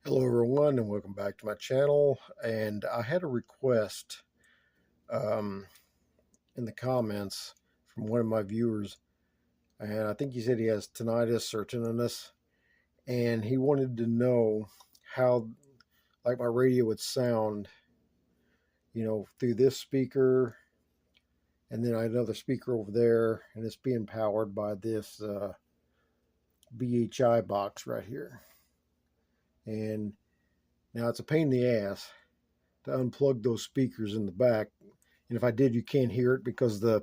Hello everyone and welcome back to my channel. And I had a request in the comments from one of my viewers, and I think he said he has tinnitus or tinnitus, and he wanted to know how like my radio would sound, through this speaker, and then I had another speaker over there, and it's being powered by this BHI box right here. And now it's a pain in the ass to unplug those speakers in the back. And if I did, you can't hear it because you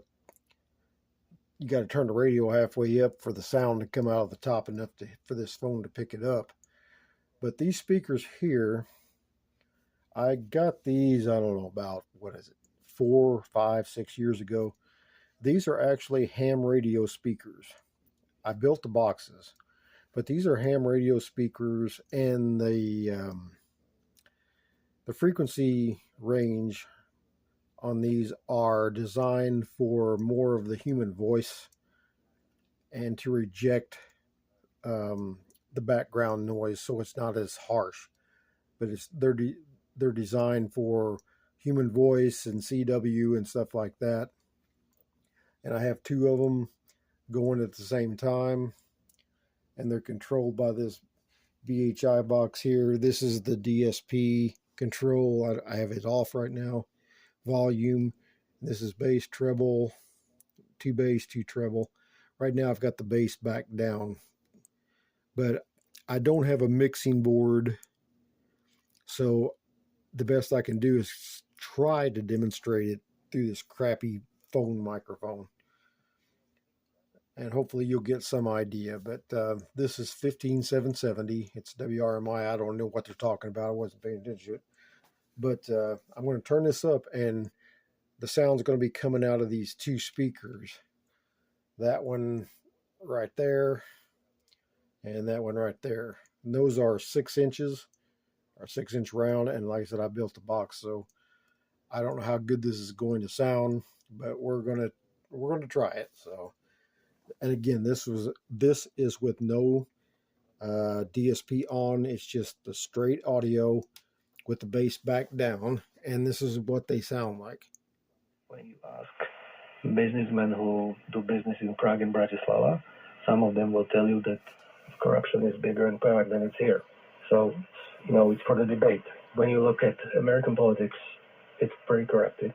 got to turn the radio halfway up for the sound to come out of the top enough for this phone to pick it up. But these speakers here, I got these, I don't know, about, 4, 5, 6 years ago. These are actually ham radio speakers. I built the boxes, but these are ham radio speakers, and the frequency range on these are designed for more of the human voice and to reject the background noise, so it's not as harsh. But they're designed for human voice and CW and stuff like that. And I have two of them going at the same time, and they're controlled by this BHI box here. This is the DSP control. I have it off right now. Volume. This is bass, treble, 2 bass, 2 treble. Right now I've got the bass back down, but I don't have a mixing board, so the best I can do is try to demonstrate it through this crappy phone microphone, and hopefully you'll get some idea. But this is 15770. It's WRMI. I don't know what they're talking about. I wasn't paying attention to it. But I'm going to turn this up, and the sound's going to be coming out of these two speakers. That one right there, and that one right there. And those are 6 inches, or 6-inch round. And like I said, I built the box, so I don't know how good this is going to sound, but we're gonna try it. So, and again, this is with no DSP on. It's just the straight audio with the bass back down, and this is what they sound like. When you ask businessmen who do business in Prague and Bratislava, some of them will tell you that corruption is bigger in Prague than it's here. So, it's for the debate. When you look at American politics, it's very corrupted.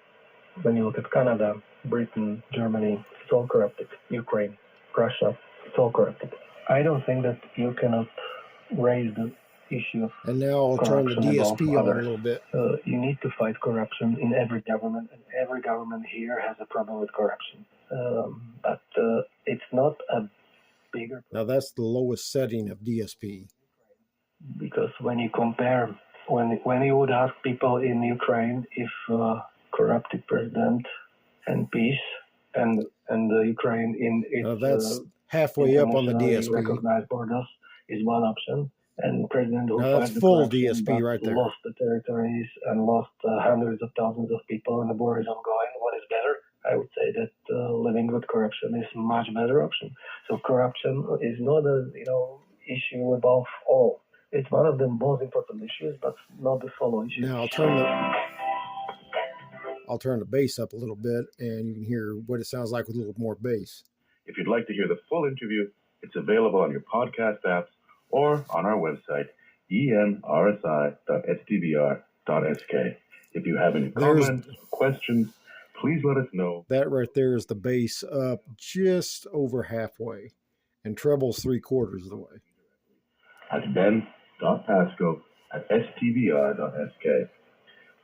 When you look at Canada, Britain, Germany, it's all corrupted. Ukraine, Russia, it's all corrupted. I don't think that you cannot raise the issue of and now I'll turn the DSP on a little bit. You need to fight corruption in every government, and every government here has a problem with corruption. But it's not a bigger problem. Now that's the lowest setting of DSP. Because when you compare, when you would ask people in Ukraine if corrupted president and peace and the Ukraine in its that's halfway up on the DSP. Recognized borders is one option. And president who that's full DSP right there. Lost the territories and lost hundreds of thousands of people, and the war is ongoing. What is better? I would say that living with corruption is a much better option. So corruption is not a issue above all. It's one of the most important issues, but not the solo issue. Now I'll turn the bass up a little bit, and you can hear what it sounds like with a little more bass. If you'd like to hear the full interview, it's available on your podcast apps or on our website, enrsi.stvr.sk. If you have any comments or questions, please let us know. That right there is the bass up just over halfway, and treble's 3/4 of the way. At ben.pasco@stvr.sk.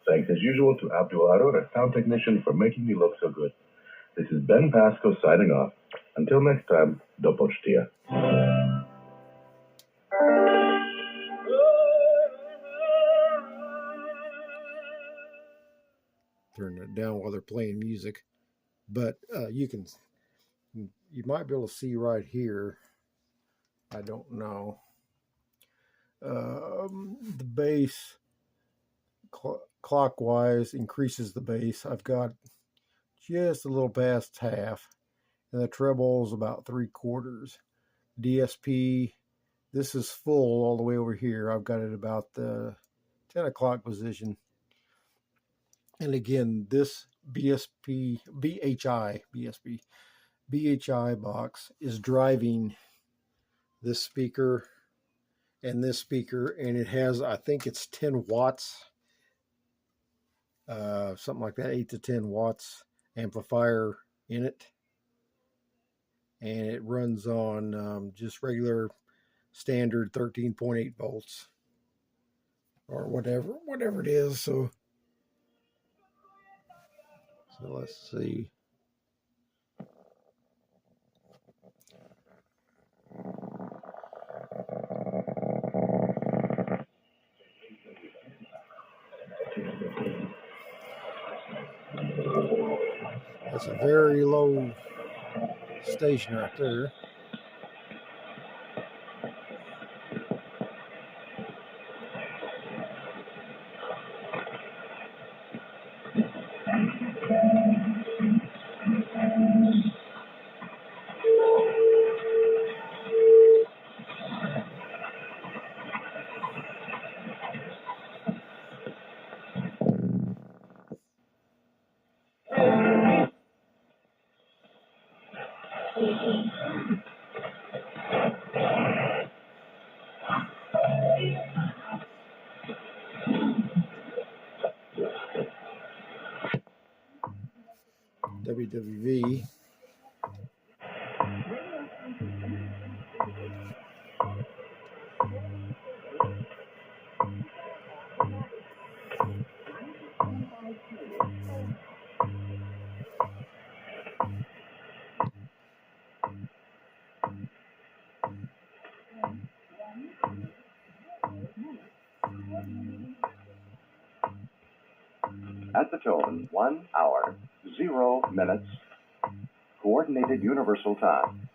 Thanks as usual to Abdularo, our sound technician, for making me look so good. This is Ben Pasco signing off. Until next time, do počtia. Turn it down while they're playing music, but you might be able to see right here. I don't know. The bass clockwise increases the bass. I've got just a little past half, and the treble's about 3/4. DSP This is full all the way over here. I've got it about the 10 o'clock position. And again, this BHI box is driving this speaker and this speaker, and it has, I think it's 10 watts, something like that, 8 to 10 watts amplifier in it. And it runs on just regular standard 13.8 volts or whatever it is. So let's see. That's a very low station right there. WWV. At the tone, 1 hour, 0 minutes, Coordinated Universal Time.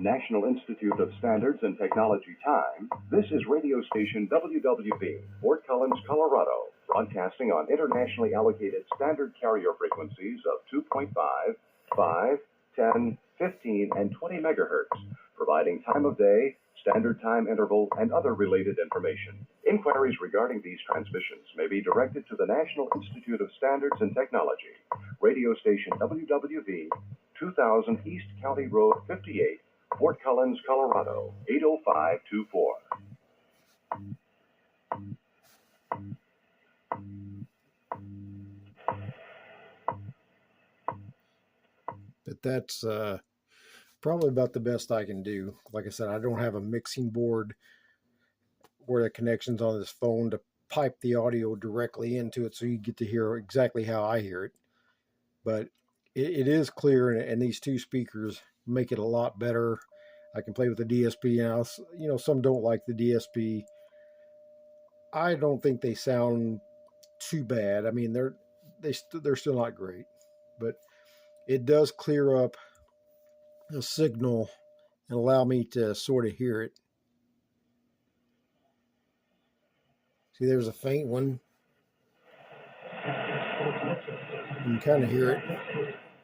National Institute of Standards and Technology time. This is radio station WWV, Fort Collins, Colorado, broadcasting on internationally allocated standard carrier frequencies of 2.5, 5, 10, 15, and 20 megahertz, providing time of day, standard time interval, and other related information. Inquiries regarding these transmissions may be directed to the National Institute of Standards and Technology, radio station WWV, 2000 East County Road 58, Fort Collins, Colorado, 80524. But that's probably about the best I can do. Like I said, I don't have a mixing board where the connection's on this phone to pipe the audio directly into it so you get to hear exactly how I hear it. But it is clear, and these two speakers make it a lot better. I can play with the DSP now. You know, some don't like the DSP. I don't think they sound too bad. I mean, they're still not great, but it does clear up the signal and allow me to sort of hear it. See, there's a faint one. You can kind of hear it.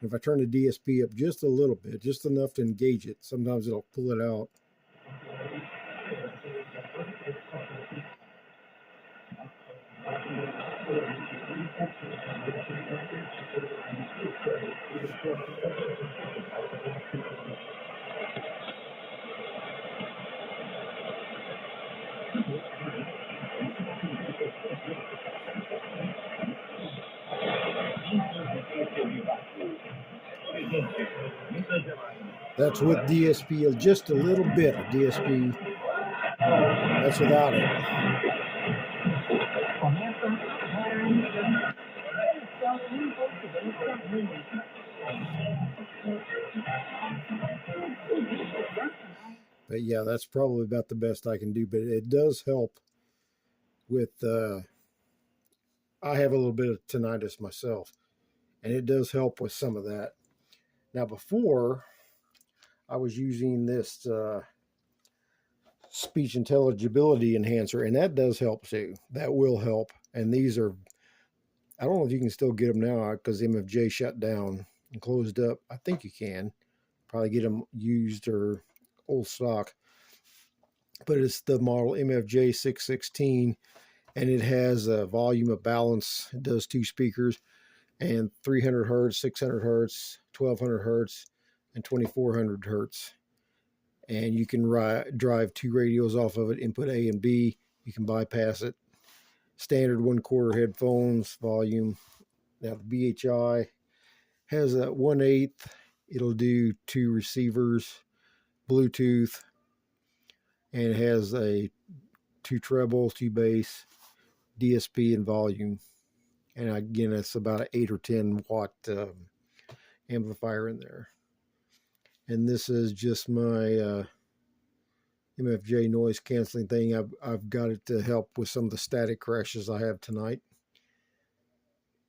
If I turn the DSP up just a little bit, just enough to engage it, sometimes it'll pull it out. That's with DSP, just a little bit of DSP. That's without it. But yeah, that's probably about the best I can do. But it does help with, I have a little bit of tinnitus myself, and it does help with some of that. Now, before, I was using this speech intelligibility enhancer, and that does help too. That will help. And these are, I don't know if you can still get them now because MFJ shut down and closed up. I think you can probably get them used or old stock, but it's the model MFJ 616, and it has a volume of balance. It does 2 speakers, and 300 hertz, 600 hertz, 1200 hertz, and 2400 hertz. And you can drive 2 radios off of it, input A and B. You can bypass it. Standard 1/4 headphones volume. Now the BHI has a 1/8. It'll do 2 receivers, Bluetooth, and it has a 2 treble, 2 bass, DSP, and volume. And again, it's about an 8 or 10 watt amplifier in there. And this is just my MFJ noise canceling thing. I've got it to help with some of the static crashes I have tonight,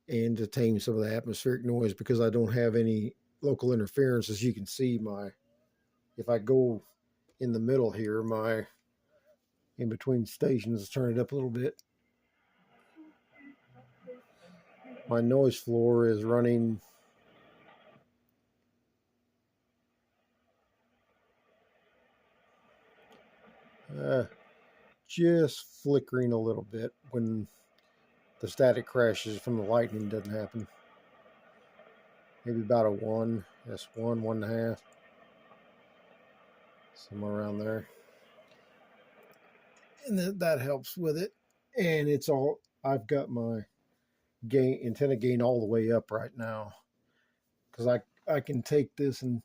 and to tame some of the atmospheric noise, because I don't have any local interference. As you can see, if I go in the middle here, my in between stations, turn it up a little bit, my noise floor is running just flickering a little bit when the static crashes from the lightning doesn't happen. Maybe about a 1. That's 1.5, somewhere around there. And that helps with it. And it's all, I've got my antenna gain all the way up right now, because I can take this and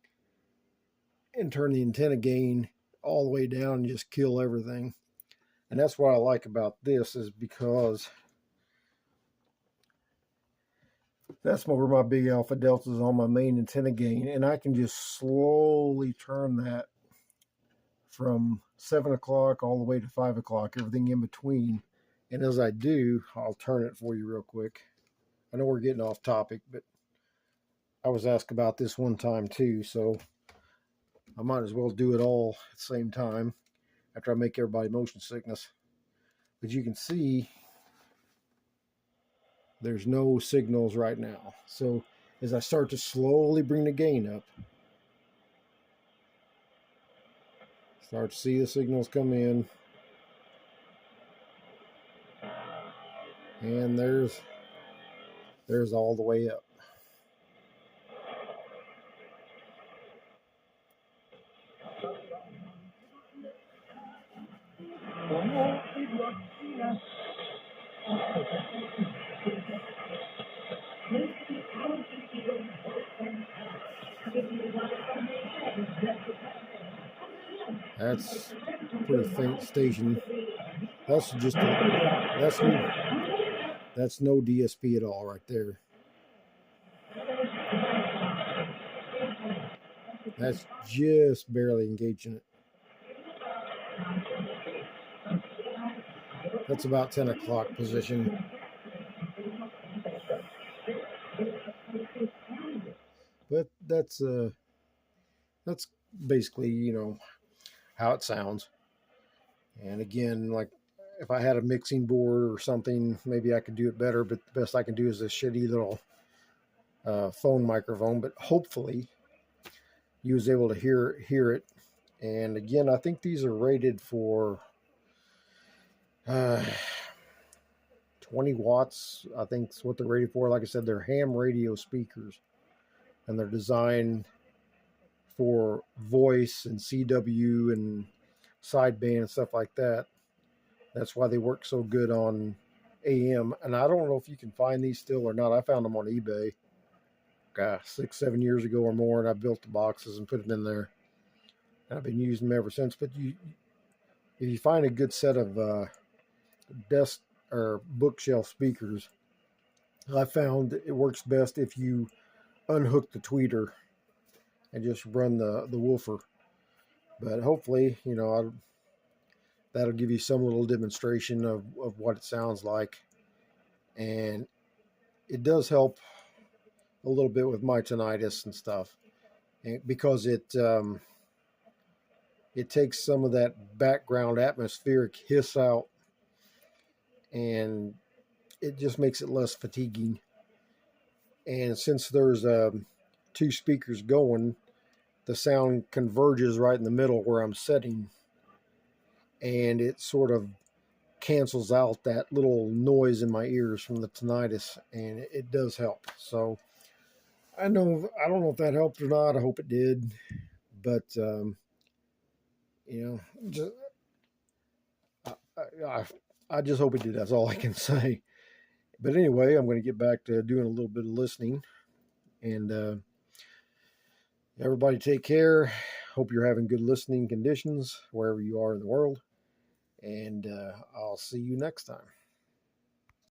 turn the antenna gain all the way down and just kill everything. And that's what I like about this, is because that's where my big alpha delta is on my main antenna gain, and I can just slowly turn that from 7 o'clock all the way to 5 o'clock, everything in between. And as I do, I'll turn it for you real quick. I know we're getting off topic, but I was asked about this one time too, so I might as well do it all at the same time after I make everybody motion sickness. But you can see there's no signals right now. So as I start to slowly bring the gain up, start to see the signals come in. And there's all the way up. That's a pretty faint station. That's just that's no DSP at all right there. That's just barely engaging it. That's about 10 o'clock position. But that's basically, you know, how it sounds. And again, like if I had a mixing board or something, maybe I could do it better, but the best I can do is this shitty little phone microphone. But hopefully you was able to hear it. And again, I think these are rated for 20 watts. I think that's what they're rated for. Like I said, they're ham radio speakers, and they're designed for voice and CW and sideband and stuff like that. That's why they work so good on AM. And I don't know if you can find these still or not. I found them on eBay 6-7 years ago or more, and I built the boxes and put them in there. And I've been using them ever since. But if you find a good set of desk or bookshelf speakers, I found it works best if you unhook the tweeter and just run the woofer. But hopefully, you know, that'll give you some little demonstration of what it sounds like. And it does help a little bit with my tinnitus and stuff, because it takes some of that background atmospheric hiss out, and it just makes it less fatiguing. And since there's 2 speakers going, the sound converges right in the middle where I'm sitting, and it sort of cancels out that little noise in my ears from the tinnitus, and it does help. So I don't know if that helped or not. I hope it did, but just, I just hope it did. That's all I can say. But anyway, I'm going to get back to doing a little bit of listening, and everybody take care. Hope you're having good listening conditions wherever you are in the world, and I'll see you next time.